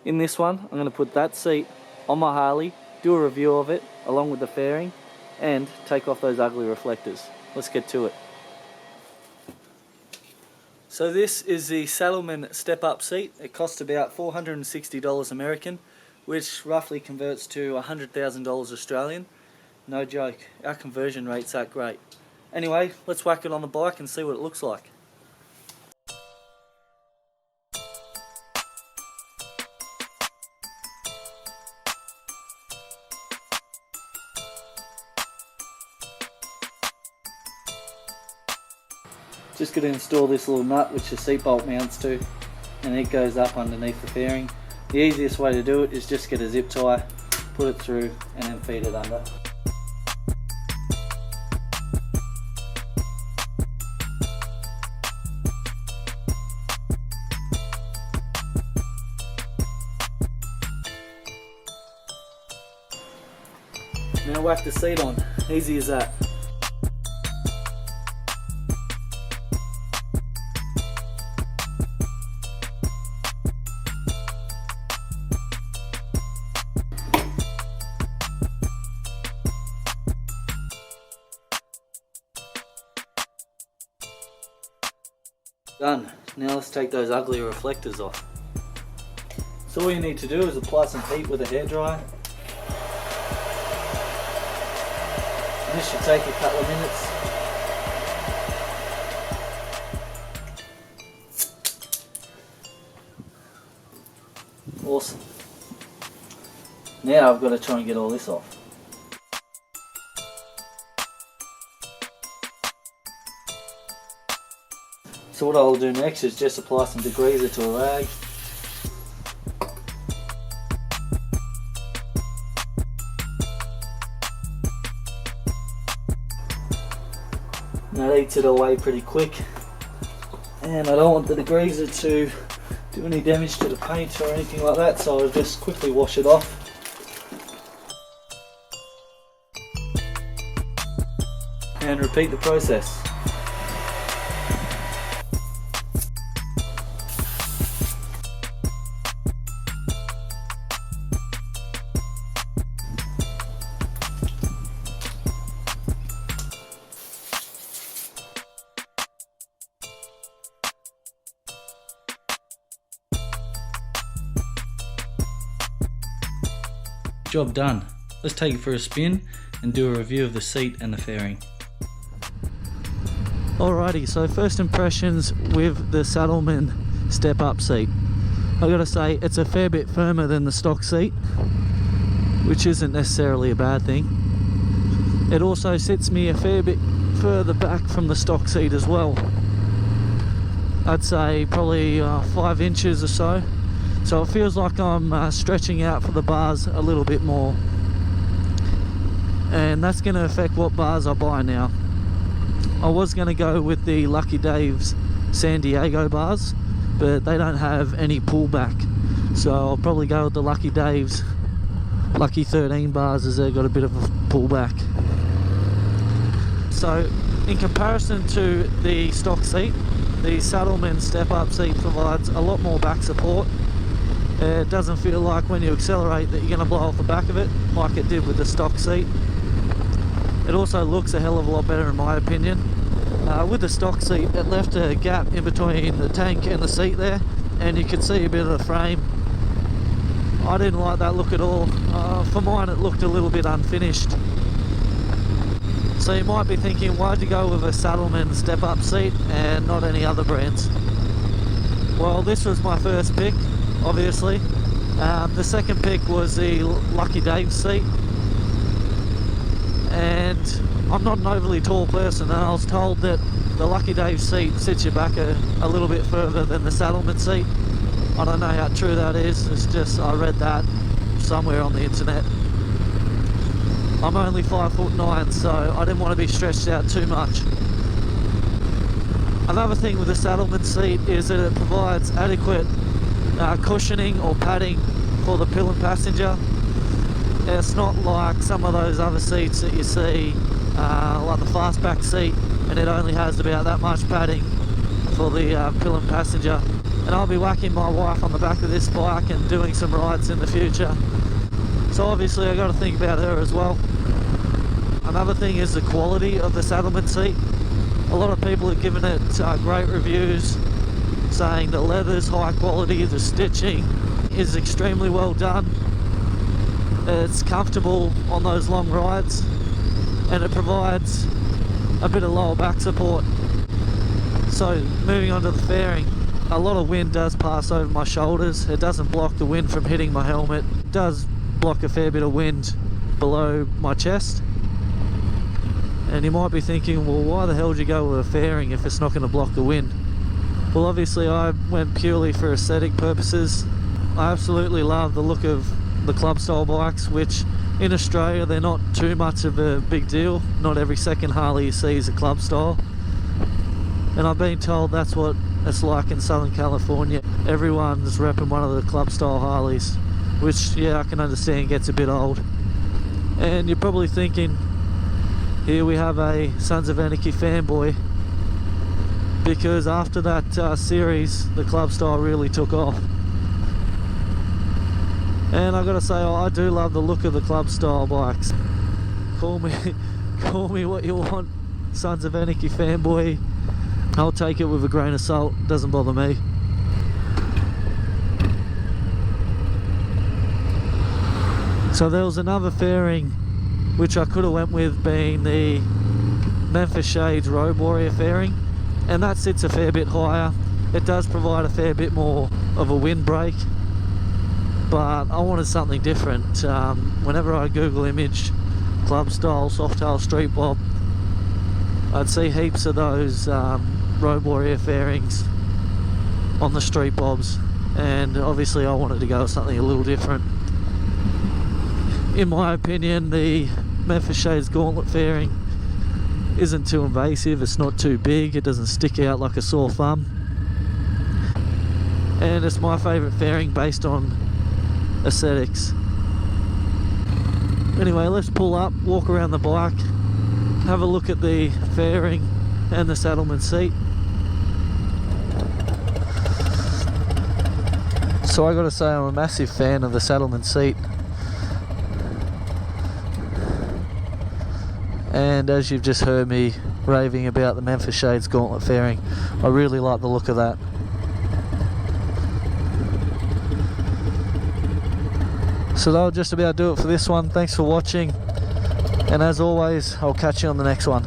In this one, I'm going to put that seat on my Harley, do a review of it along with the fairing, and take off those ugly reflectors. Let's get to it. So this is the Saddlemen step-up seat. It cost about $460 American, which roughly converts to $100,000 Australian. No joke, our conversion rate's that great. Anyway, let's whack it on the bike and see what it looks like. Just going to install this little nut which the seat bolt mounts to, and it goes up underneath the fairing. The easiest way to do it is just get a zip tie, put it through, and then feed it under. Now whack the seat on, easy as that. Done. Now let's take those ugly reflectors off. So all you need to do is apply some heat with a hairdryer. This should take a couple of minutes. Awesome. Now I've got to try and get all this off. So what I'll do next is just apply some degreaser to a rag. That eats it away pretty quick, and I don't want the degreaser to do any damage to the paint or anything like that, so I'll just quickly wash it off. And repeat the process. Job done. Let's take it for a spin and do a review of the seat and the fairing. Alrighty, so first impressions with the Saddlemen step-up seat. I gotta say, it's a fair bit firmer than the stock seat, which isn't necessarily a bad thing. It also sits me a fair bit further back from the stock seat as well. I'd say probably 5 inches or so. So it feels like I'm stretching out for the bars a little bit more, and that's going to affect what bars I buy now. I was going to go with the Lucky Dave's San Diego bars, but they don't have any pullback, so I'll probably go with the Lucky Dave's Lucky 13 bars, as they've got a bit of a pullback. So in comparison to the stock seat, the Saddlemen step-up seat provides a lot more back support. It doesn't feel like when you accelerate that you're going to blow off the back of it like it did with the stock seat. It also looks a hell of a lot better in my opinion. With the stock seat, it left a gap in between the tank and the seat there, and you could see a bit of the frame. I didn't like that look at all. For mine it looked a little bit unfinished. So you might be thinking, why'd you go with a Saddlemen step-up seat and not any other brands? Well, this was my first pick, obviously. The second pick was the Lucky Dave seat, and I'm not an overly tall person, and I was told that the Lucky Dave seat sits your back a little bit further than the Saddlemen seat. I don't know how true that is, it's just I read that somewhere on the internet. I'm only 5'9", so I didn't want to be stretched out too much. Another thing with the Saddlemen seat is that it provides adequate cushioning or padding for the pillion passenger. It's not like some of those other seats that you see, like the fastback seat, and it only has about that much padding for the pillion passenger. and I'll be whacking my wife on the back of this bike and doing some rides in the future. So obviously I got to think about her as well. Another thing is the quality of the Saddlemen seat. A lot of people have given it great reviews, saying the leather's high quality, the stitching is extremely well done, it's comfortable on those long rides, and it provides a bit of lower back support. So moving on to the fairing, a lot of wind does pass over my shoulders. It doesn't block the wind from hitting my helmet. It does block a fair bit of wind below my chest. And you might be thinking, well, why the hell did you go with a fairing if it's not going to block the wind? Well, obviously I went purely for aesthetic purposes. I absolutely love the look of the club style bikes, which in Australia they're not too much of a big deal. Not every second Harley you see is a club style. And I've been told that's what it's like in Southern California. Everyone's repping one of the club style Harleys, which, yeah, I can understand gets a bit old. And you're probably thinking, here we have a Sons of Anarchy fanboy, because after that series the club style really took off. And I gotta say, I do love the look of the club style bikes. Call me what you want, Sons of Anarchy fanboy. I'll take it with a grain of salt, doesn't bother me. So there was another fairing which I could have went with, being the Memphis Shades Road Warrior fairing, and that sits a fair bit higher. It does provide a fair bit more of a windbreak, but I wanted something different. Whenever I Google image club style Softail Street bob, I'd see heaps of those Road Warrior fairings on the street bobs, and obviously I wanted to go with something a little different. In my opinion, the Memphis Shades Gauntlet Fairing isn't too invasive, it's not too big, it doesn't stick out like a sore thumb, and it's my favourite fairing based on aesthetics. Anyway, let's pull up, walk around the bike, have a look at the fairing and the Saddlemen seat. So I gotta say, I'm a massive fan of the Saddlemen seat. And as you've just heard me raving about the Memphis Shades Gauntlet Fairing, I really like the look of that. So that'll just about do it for this one. Thanks for watching, and as always, I'll catch you on the next one.